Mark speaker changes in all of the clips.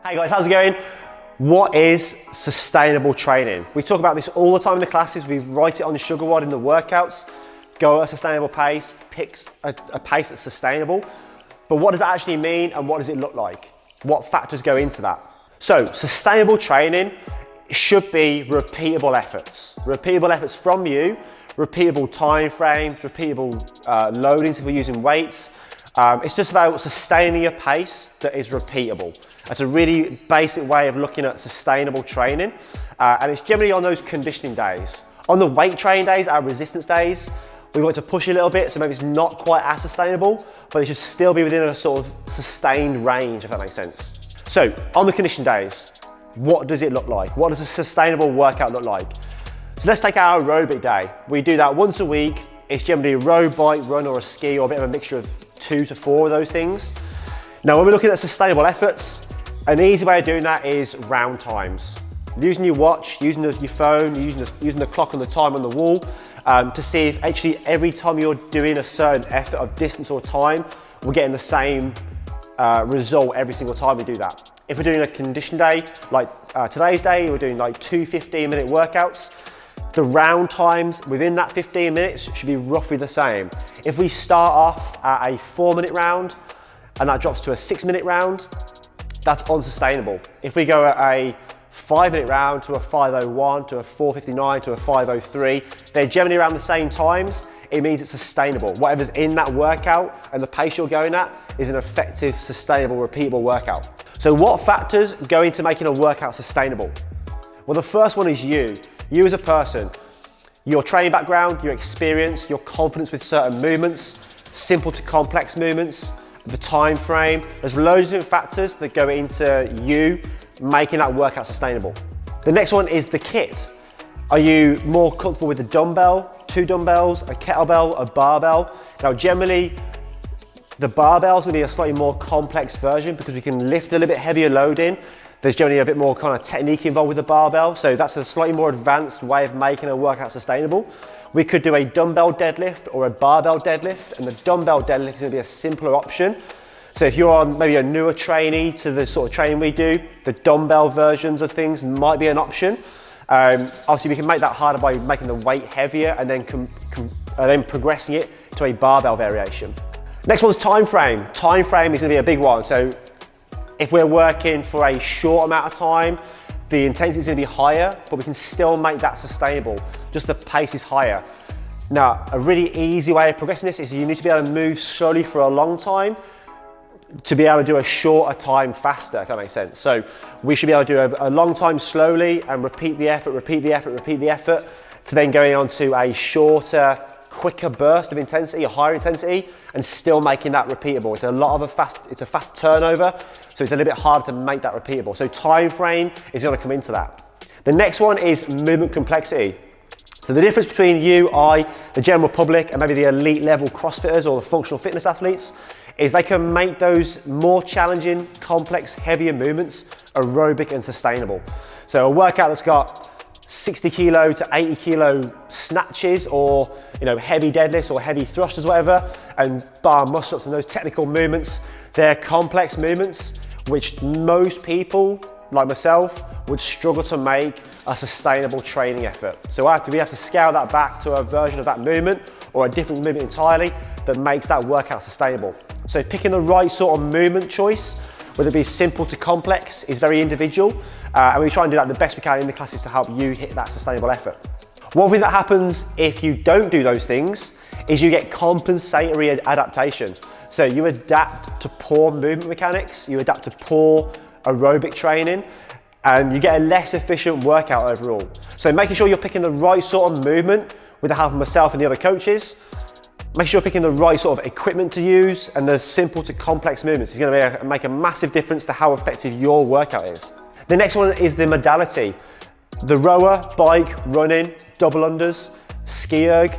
Speaker 1: Hey guys, how's it going? What is sustainable training? We talk about this all the time in the classes. We write it on the sugar rod in the workouts. Go at a sustainable pace, pick a pace that's sustainable. But what does that actually mean and what does it look like? What factors go into that? So sustainable training should be repeatable efforts. Repeatable efforts from you, repeatable time frames, repeatable loadings if we're using weights. It's just about sustaining a pace that is repeatable. That's a really basic way of looking at sustainable training. And it's generally on those conditioning days. On the weight training days, our resistance days, we want to push a little bit, so maybe it's not quite as sustainable, but it should still be within a sort of sustained range, if that makes sense. So on the conditioning days, what does it look like? What does a sustainable workout look like? So let's take our aerobic day. We do that once a week. It's generally a row, bike, run, or a ski, or a bit of a mixture of 2 to 4 of those things. Now, when we're looking at sustainable efforts, an easy way of doing that is round times. Using your watch, using your phone, using the clock and the time on the wall to see if actually every time you're doing a certain effort of distance or time, we're getting the same result every single time we do that. If we're doing a condition day, like today's day, we're doing like 2 15-minute workouts. The round times within that 15 minutes should be roughly the same. If we start off at a 4-minute round and that drops to a 6-minute round, that's unsustainable. If we go at a 5-minute round to a 5:01 to a 4:59 to a 5:03, they're generally around the same times. It means it's sustainable. Whatever's in that workout and the pace you're going at is an effective, sustainable, repeatable workout. So what factors go into making a workout sustainable? Well, the first one is you. You as a person, your training background, your experience, your confidence with certain movements, simple to complex movements, the time frame. There's loads of different factors that go into you making that workout sustainable. The next one is the kit. Are you more comfortable with the dumbbell, 2 dumbbells, a kettlebell, a barbell? Now generally, the barbell is going to be a slightly more complex version because we can lift a little bit heavier load in. There's generally a bit more kind of technique involved with the barbell, so that's a slightly more advanced way of making a workout sustainable. We could do a dumbbell deadlift or a barbell deadlift, and the dumbbell deadlift is going to be a simpler option. So if you're on maybe a newer trainee to the sort of training we do, the dumbbell versions of things might be an option. Obviously we can make that harder by making the weight heavier and then progressing it to a barbell variation. Next one's time frame. Time frame is going to be a big one. So if we're working for a short amount of time, the intensity is going to be higher, but we can still make that sustainable. Just the pace is higher. Now, a really easy way of progressing this is you need to be able to move slowly for a long time to be able to do a shorter time faster, if that makes sense. So we should be able to do a long time slowly and repeat the effort, repeat the effort, repeat the effort, to then going on to a shorter, quicker burst of intensity, a higher intensity, and still making that repeatable. It's a fast turnover, so it's a little bit harder to make that repeatable. So time frame is going to come into that. The next one is movement complexity. So the difference between you, the general public, and maybe the elite level CrossFitters or the functional fitness athletes is they can make those more challenging, complex, heavier movements aerobic and sustainable. So a workout that's got 60 kilo to 80 kilo snatches, or heavy deadlifts or heavy thrusters, whatever, and bar muscle ups and those technical movements, they're complex movements which most people like myself would struggle to make a sustainable training effort. So we have to scale that back to a version of that movement or a different movement entirely that makes that workout sustainable. So picking the right sort of movement choice, whether it be simple to complex, is very individual. And we try and do that the best we can in the classes to help you hit that sustainable effort. One thing that happens if you don't do those things is you get compensatory adaptation. So you adapt to poor movement mechanics, you adapt to poor aerobic training, and you get a less efficient workout overall. So making sure you're picking the right sort of movement with the help of myself and the other coaches, make sure you're picking the right sort of equipment to use, and the simple to complex movements is going to make a massive difference to how effective your workout is. The next one is the modality. The rower, bike, running, double unders, ski erg,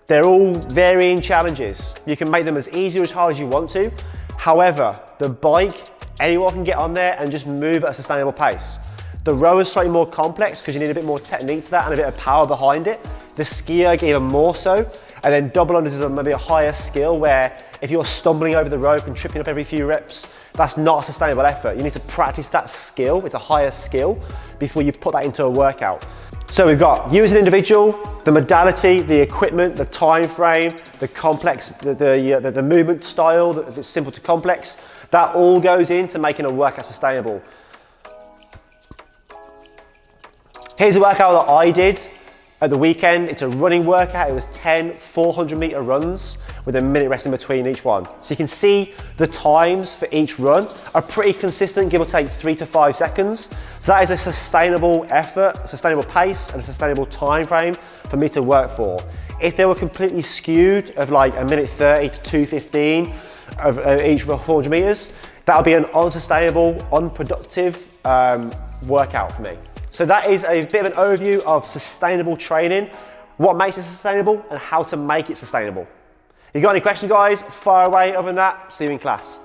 Speaker 1: they're all varying challenges. You can make them as easy or as hard as you want to. However, the bike, anyone can get on there and just move at a sustainable pace. The rower is slightly more complex because you need a bit more technique to that and a bit of power behind it. The ski erg even more so. And then double unders is maybe a higher skill where if you're stumbling over the rope and tripping up every few reps, that's not a sustainable effort. You need to practice that skill. It's a higher skill before you put that into a workout. So we've got you as an individual, the modality, the equipment, the time frame, the complex, the movement style, if it's simple to complex, that all goes into making a workout sustainable. Here's a workout that I did at the weekend. It's a running workout. It was 10 400-meter runs with a minute rest in between each one. So you can see the times for each run are pretty consistent, give or take 3 to 5 seconds. So that is a sustainable effort, a sustainable pace, and a sustainable time frame for me to work for. If they were completely skewed of like a minute 30 to 2:15 of each 400 meters, that would be an unsustainable, unproductive workout for me. So that is a bit of an overview of sustainable training, what makes it sustainable and how to make it sustainable. If you've got any questions, guys, fire away. Other than that, see you in class.